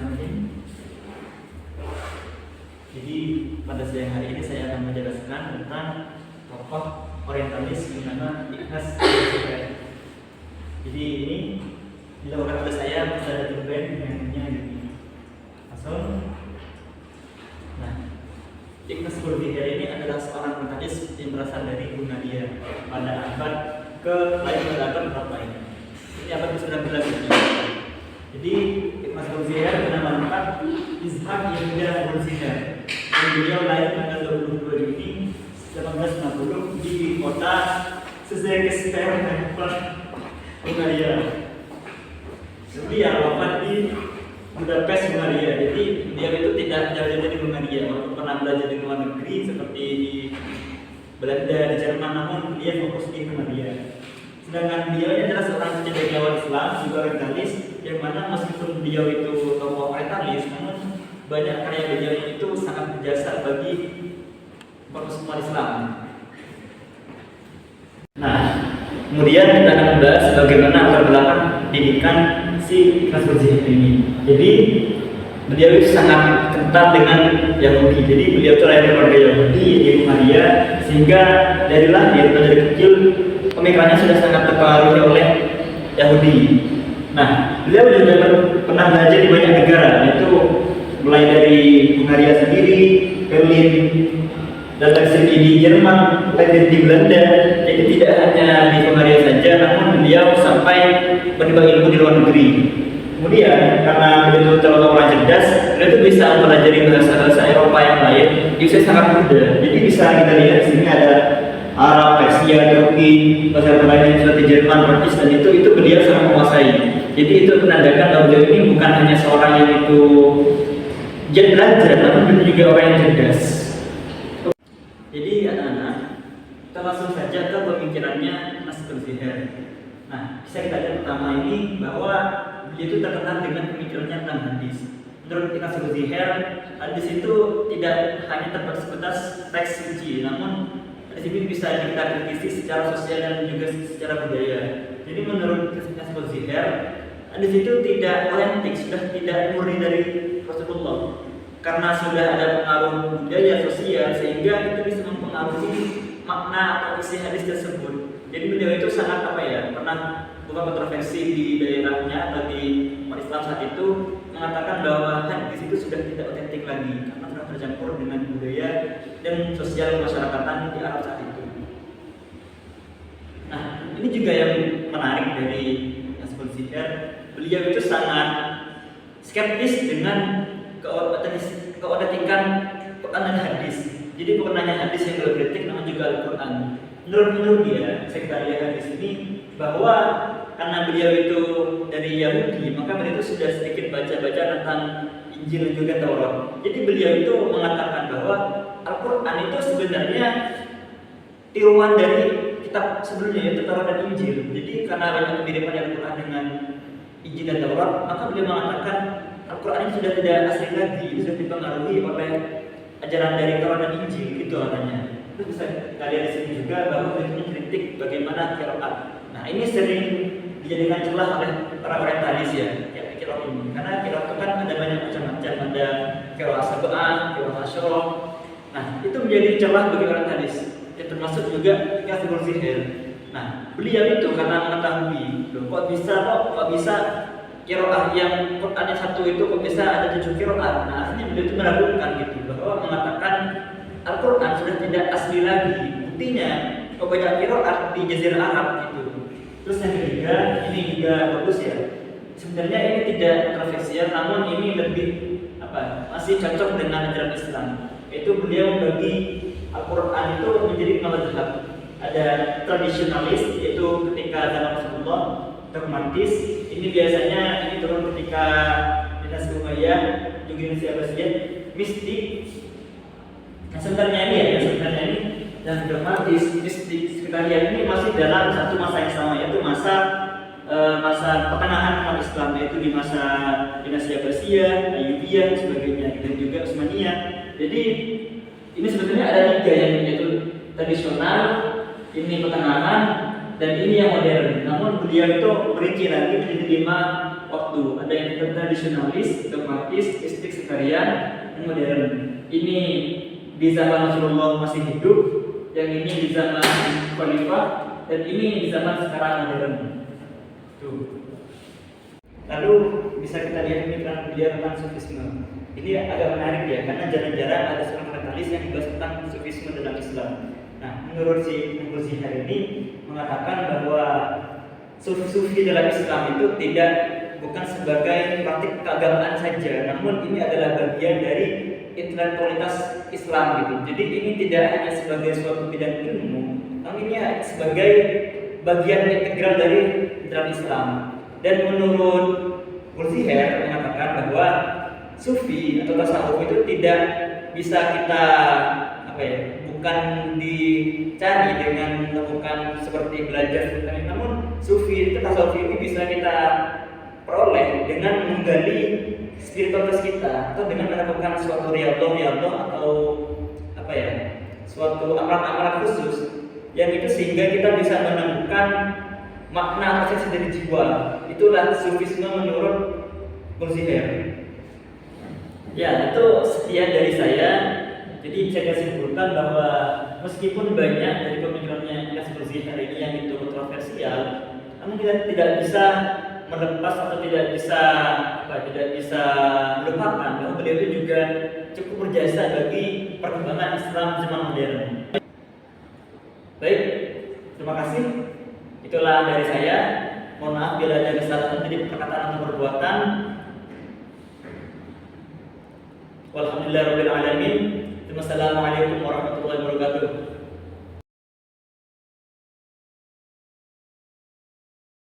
Bismillahirrahmanirrahim. Jadi pada siang hari ini saya akan menjelaskan tentang tokoh orientalis bernama Ignaz Loyola. Jadi ini dilakukan oleh saya pada tumben dengannya ini. Langsung. Nah, Ignaz Loyola ini adalah seorang orientalis yang berasal dari Hungaria pada abad berapa ini? Ini abad ke-19. Jadi Ignaz Loyola bernama lengkap Ishak Yehuda Loyola. Beliau lahir tanggal 22 Juni 1860 di kota Szekesfehérvár, Hungaria. Beliau wafat di Budapest, Hungaria. Jadi beliau itu tidak jauh-jauh dari Hungaria, walaupun pernah belajar di luar negeri seperti di Belanda, di Jerman, namun dia fokus di Hungaria. Sedangkan beliau ini adalah seorang cendekiawan Islam, juga orientalis, yang mana meskipun beliau itu tokoh orientalis, namun banyak karya beliau itu sangat berjasa bagi umat Islam. Nah, kemudian kita akan membahas bagaimana latar belakang pendidikan si Ignaz Loyola ini. Jadi beliau itu sangat kental dengan Yahudi. Jadi beliau itu lahir dari keluarga Yahudi di Hungaria, sehingga dari lahir dari kecil pemikirannya sudah sangat terpengaruhi oleh Yahudi. Nah, beliau juga pernah belajar di banyak negara, yaitu mulai dari Hungaria sendiri, Berlin, dan sini di Jerman, dan di Belanda. Jadi tidak hanya di Hungaria saja, namun beliau sampai menimba ilmu di luar negeri. Kemudian karena beliau terlalu orang cerdas, beliau itu bisa mempelajari bahasa-bahasa Eropa yang lain di usia sangat muda. Jadi bisa kita lihat di sini ada Arab, Persia, Turki, bahasa lainnya seperti Jerman, Prancis, dan itu beliau sangat menguasai. Jadi itu menandakan bahwa beliau ini bukan hanya seorang yang itu giat belajar, namun beliau juga orang yang cerdas. Jadi anak-anak, kita langsung saja ke pemikirannya Ignaz Loyola. Nah, bisa kita lihat pertama ini bahwa beliau itu terkenal dengan pemikirannya tentang hadis. Menurut Ignaz Loyola, hadis itu tidak hanya sebatas teks suci, namun hadis ini bisa kita kritisi secara sosial dan juga secara budaya. Jadi menurut Ignaz Loyola, hadis itu tidak otentik, sudah tidak murni dari Rasulullah, karena sudah ada pengaruh budaya sosial sehingga itu bisa mempengaruhi makna atau isi hadis tersebut. Jadi beliau itu sangat pernah buka kontroversi di daerahnya atau di umat Islam saat itu, mengatakan bahwa hadis itu sudah tidak otentik lagi karena sudah tercampur dengan budaya dan sosial masyarakatan di Arab saat itu. Nah, ini juga yang menarik dari Ignaz Loyola. Beliau itu sangat skeptis dengan keotentikan Quran dan hadis. Jadi bukan hanya hadis yang kritik, namun juga Al-Quran. Menurut dia, sekretariat hadis ini, bahwa karena beliau itu dari Yahudi, maka beliau itu sudah sedikit baca-baca tentang Injil dan juga Taurat. Jadi beliau itu mengatakan bahwa Al-Quran itu sebenarnya tiruan dari kitab sebelumnya, yaitu Taurat dan Injil. Jadi karena banyak kemiripan Al-Quran dengan Injil dan Taurat, maka beliau mengatakan Al-Quran ini sudah tidak asli lagi, sudah dipengaruhi oleh ajaran dari Taurat dan Injil, gitu katanya. Terus bisa kita lihat di sini juga bahwa itu mengkritik bagaimana qiraat. Nah, ini sering dijadikan celah oleh para orientalis ya qiraat ini. Karena qiraat itu kan ada banyak macam-macam, ada qiraat sab'ah, qiraat asyarah. Nah, itu menjadi celah bagi orientalis. Ya, termasuk juga Ignaz Loyola. Nah, beliau itu karena mengetahui, kok bisa qiraat yang Quran yang satu itu kok bisa ada 7 qiraat. Nah, akhirnya beliau itu meragukan gitu, bahwa mengatakan Al-Quran sudah tidak asli lagi. Buktinya kok banyak qiraat di Jazirah Arab gitu. Terus yang ketiga, ini juga bagus ya. Sebenarnya ini tidak kontroversial, namun ini lebih masih cocok dengan ajaran Islam. Yaitu beliau membagi Al-Quran itu menjadi 5 mazhab. Ada tradisionalis, yaitu ketika zaman Rasulullah, dogmatis. Ini biasanya ini turun ketika dinasti Umayyah, juga dinasti Abbasiyah, mistik. Nah, sebenarnya ini dan dogmatis, mistik, sekretariat ini masih dalam satu masa yang sama, yaitu masa pertengahan umat Islam, yaitu di masa dinasti Abbasiyah, Ayyubiyah, dan sebagainya, dan juga Utsmaniyah. Jadi ini sebetulnya ada 3 yang yaitu tradisional, ini pertengahan, dan ini yang modern. Namun beliau itu merinci lagi menjadi 5 waktu waktu. Ada yang tradisionalis, dogmatis, mistik, sektarian, dan modern. Ini di zaman Rasulullah masih hidup, yang ini di zaman Khalifah, dan ini di zaman sekarang modern. Tuh. Lalu bisa kita lihat ini tentang sufisme. Ini agak menarik ya, karena jarang-jarang ada seorang frontalis yang membahas tentang sufisme dalam Islam. Nah, menurut si hari ini mengatakan bahwa sufi dalam Islam itu bukan sebagai praktik keagamaan saja, namun ini adalah bagian dari intelektualitas Islam gitu. Jadi ini tidak hanya sebagai suatu bidang ilmu, namun ini sebagai bagian integral dari ajaran Islam. Dan menurut Mulsiher mengatakan bahwa sufi atau tasawuf itu tidak bisa kita bukan dicari dengan melakukan seperti belajar, namun sufi itu tasawuf ini bisa kita peroleh dengan menggali spiritualitas kita atau dengan melakukan suatu riyadhah atau suatu amalan-amalan khusus yang itu sehingga kita bisa menemukan makna asasi dari jiwa. Itulah sufisme menurut Mulsiher. Ya, itu sekian dari saya. Jadi bisa saya simpulkan bahwa meskipun banyak dari pemikirannya Ilyas Mulsiher ini yang itu kontroversial, namun kita tidak bisa melepas atau tidak bisa melupakan bahwa beliau itu juga cukup berjasa bagi perkembangan Islam zaman modern. Baik, terima kasih. Itulah dari saya. Mohon maaf bila ada kesalahan dari perkataan atau perbuatan. Walhamdulillahirabbil alamin. Wassalamualaikum warahmatullahi wabarakatuh.